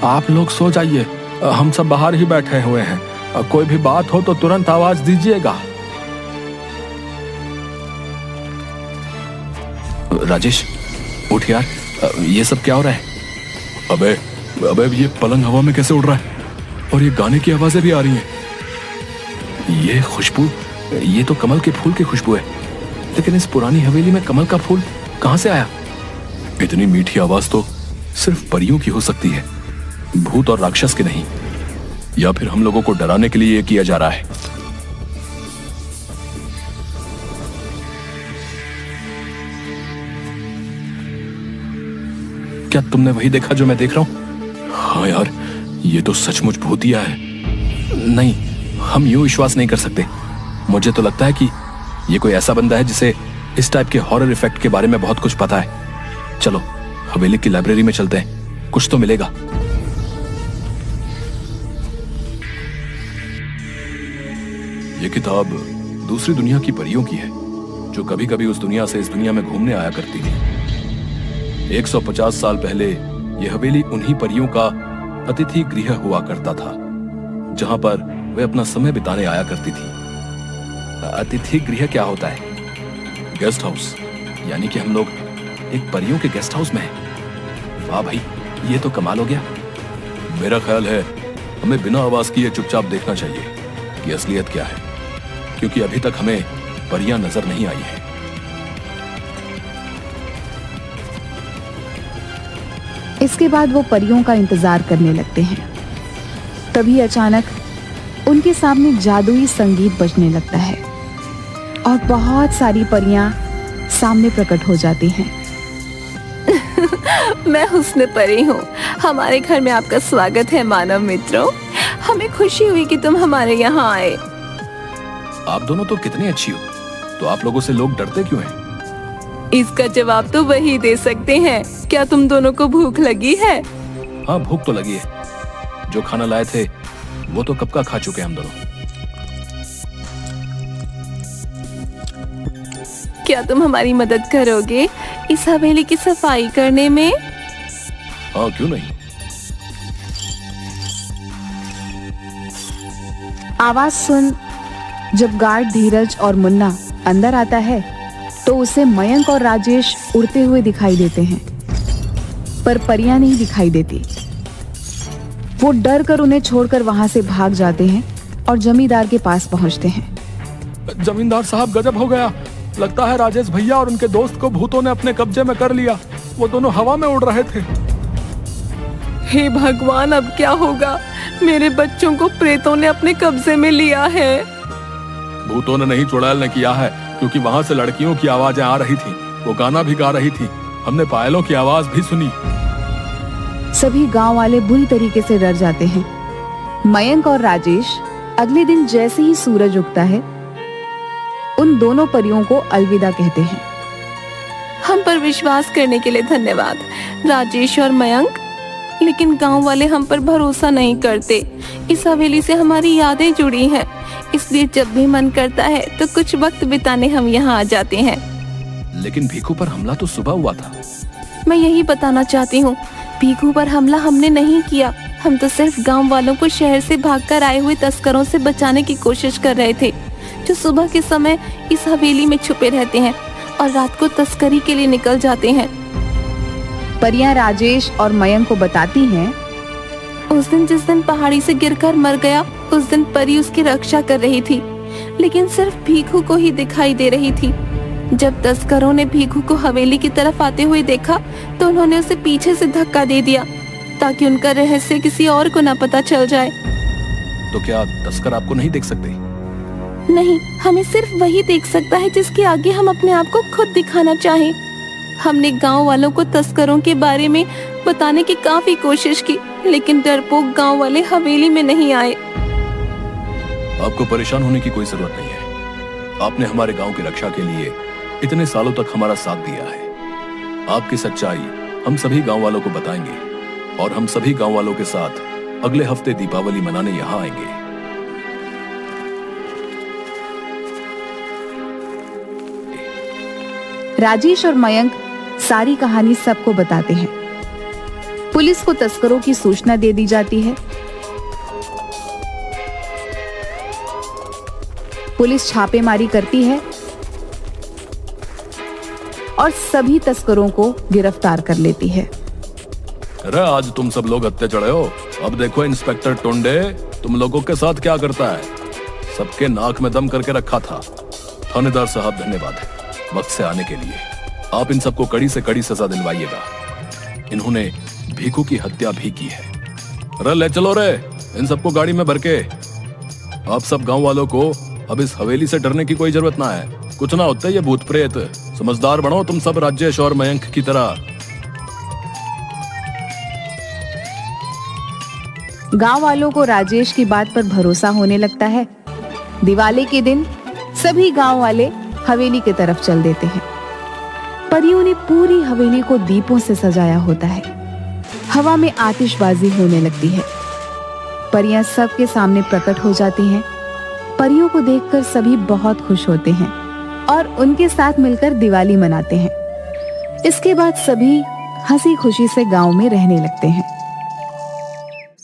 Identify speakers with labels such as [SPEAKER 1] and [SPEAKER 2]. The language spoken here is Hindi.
[SPEAKER 1] आप लोग सो जाइए, हम सब बाहर ही बैठे हुए हैं। कोई भी बात हो तो तुरंत आवाज दीजिएगा। राजेश उठ यार, ये सब क्या हो रहा है? अबे अबे ये पलंग हवा में कैसे उड़ रहा है? और ये गाने की आवाजें भी आ रही हैं। ये खुशबू, ये तो कमल के फूल की खुशबू है। लेकिन इस पुरानी हवेली में कमल का फूल कहां से आया? इतनी मीठी आवाज तो सिर्फ परियों की हो सकती है, भूत और राक्षस की नहीं। या फिर हम लोगों को डराने के लिए ये किया जा रहा है। क्या तुमने वही देखा जो मैं देख रहा हूं? हाँ यार, ये तो सचमुच भूतिया है। नहीं, हम यूं विश्वास नहीं कर सकते। मुझे तो लगता है कि ये कोई ऐसा बंदा है जिसे इस टाइप के हॉरर इफेक्ट के बारे में बहुत कुछ पता है। चलो हवेली की लाइब्रेरी में चलते हैं, कुछ तो मिलेगा। ये किताब दूसरी दुनिया की परियों की है, जो कभी कभी उस दुनिया से इस दुनिया में घूमने आया करती थी। 150 साल पहले यह हवेली उन्हीं परियों का अतिथि गृह हुआ करता था, जहां पर वे अपना समय बिताने आया करती थी। अतिथि गृह क्या होता है? गेस्ट हाउस, यानी कि हम लोग एक परियों के गेस्ट हाउस में हैं। वाह भाई, ये तो कमाल हो गया। मेरा ख्याल है हमें बिना आवाज किए चुपचाप देखना चाहिए कि असलियत क्या है, क्योंकि अभी तक हमें परियां नजर नहीं आई है।
[SPEAKER 2] इसके बाद वो परियों का इंतजार करने लगते हैं। तभी अचानक उनके सामने जादुई संगीत बजने लगता है और बहुत सारी परियां सामने प्रकट हो जाती हैं।
[SPEAKER 3] मैं हुस्न परी हूँ। हमारे घर में आपका स्वागत है मानव मित्रों। हमें खुशी हुई कि तुम हमारे यहाँ आए।
[SPEAKER 1] आप दोनों तो कितनी अच्छी हो, तो आप लोगों से लोग डरते क्यों हैं?
[SPEAKER 3] इसका जवाब तो वही दे सकते हैं। क्या तुम दोनों को भूख लगी है?
[SPEAKER 1] हाँ, भूख तो लगी है। जो खाना लाए थे वो तो कब का खा चुके हैं हम दोनों।
[SPEAKER 3] क्या तुम हमारी मदद करोगे इस हवेली की सफाई करने में?
[SPEAKER 1] हाँ, क्यों नहीं।
[SPEAKER 2] आवाज सुन जब गार्ड धीरज और मुन्ना अंदर आता है तो उसे मयंक और राजेश उड़ते हुए दिखाई देते हैं, पर परियां नहीं दिखाई देती। वो डर कर उन्हें छोड़कर वहां से भाग जाते हैं और जमींदार के पास पहुंचते हैं।
[SPEAKER 1] जमींदार साहब, गजब हो गया। लगता है राजेश भैया और उनके दोस्त को भूतों ने अपने कब्जे में कर लिया। वो दोनों हवा में उड़ रहे थे।
[SPEAKER 3] हे भगवान, अब क्या होगा? मेरे बच्चों को प्रेतों ने अपने कब्जे में लिया है।
[SPEAKER 1] भूतों ने नहीं, चुड़ैल ने किया है, क्योंकि वहां से लड़कियों की आवाजें आ रही थी। वो गाना भी गा रही थी। हमने पायलों की आवाज भी सुनी।
[SPEAKER 2] सभी गांव वाले बुरी तरीके से डर जाते हैं। मयंक और राजेश अगले दिन जैसे ही सूरज उगता है उन दोनों परियों को अलविदा कहते हैं।
[SPEAKER 3] हम पर विश्वास करने के लिए धन्यवाद राजेश और मयंक, लेकिन गांव वाले हम पर भरोसा नहीं करते। इस हवेली से हमारी यादें जुड़ी हैं, इसलिए जब भी मन करता है तो कुछ वक्त बिताने हम यहाँ आ जाते हैं।
[SPEAKER 1] लेकिन भीखू पर हमला तो सुबह हुआ था।
[SPEAKER 3] मैं यही बताना चाहती हूँ, भीखू पर हमला हमने नहीं किया। हम तो सिर्फ गांव वालों को शहर से भागकर आए हुए तस्करों से बचाने की कोशिश कर रहे थे, जो सुबह के समय इस हवेली में छुपे रहते हैं और रात को तस्करी के लिए निकल जाते हैं।
[SPEAKER 2] परियां राजेश और मयंक को बताती हैं,
[SPEAKER 3] उस दिन जिस दिन पहाड़ी से गिरकर मर गया, उस दिन परी उसकी रक्षा कर रही थी, लेकिन सिर्फ भीखू को ही दिखाई दे रही थी। जब तस्करों ने भीखू को हवेली की तरफ आते हुए देखा तो उन्होंने उसे पीछे से धक्का दे दिया ताकि उनका रहस्य किसी और को न पता चल जाए।
[SPEAKER 1] तो क्या तस्कर आपको नहीं देख सकते?
[SPEAKER 3] नहीं, हमें सिर्फ वही देख सकता है जिसके आगे हम अपने आप को खुद दिखाना चाहें। हमने गांव वालों को तस्करों के बारे में बताने की काफी कोशिश की, लेकिन डरपोक गांव वाले हवेली में नहीं आए।
[SPEAKER 1] आपको परेशान होने की कोई जरूरत नहीं है। आपने हमारे गांव की रक्षा के लिए इतने सालों तक हमारा साथ दिया है। आपकी सच्चाई हम सभी गांव वालों को बताएंगे और हम सभी गांव वालों के साथ अगले हफ्ते दीपावली मनाने यहाँ आएंगे।
[SPEAKER 2] राजेश और मयंक सारी कहानी सबको बताते हैं। पुलिस को तस्करों की सूचना दे दी जाती है। पुलिस छापेमारी करती है और सभी तस्करों को गिरफ्तार कर लेती है।
[SPEAKER 1] अरे आज तुम सब लोग हत्या चढ़े हो। अब देखो इंस्पेक्टर टुंडे तुम लोगों के साथ क्या करता है। सबके नाक में दम करके रखा था। थानेदार साहब धन्यवाद है वक्त से आने के लिए। आप इन सबको कड़ी से कड़ी सजा दिलवाइएगा। इन्होंने भीखू की हत्या भी की है। अरे ले चलो रे इन सबको गाड़ी में भर के। आप सब गांव वालों को अब इस हवेली से डरने की कोई जरूरत ना है। कुछ ना होते ये भूत प्रेत। समझदार बनो तुम सब राजेश और मयंक की तरह।
[SPEAKER 2] गांव वालों को राजेश की बात पर भरोसा होने लगता है। दिवाली के दिन सभी गांव वाले हवेली की तरफ चल देते हैं। परियों ने पूरी हवेली को दीपों से सजाया होता है। हवा में आतिशबाजी होने लगती है। परियां सबके सामने प्रकट हो जाती हैं। परियों को देखकर सभी बहुत खुश होते हैं और उनके साथ मिलकर दिवाली मनाते हैं। इसके बाद सभी हंसी खुशी से गांव में रहने लगते हैं।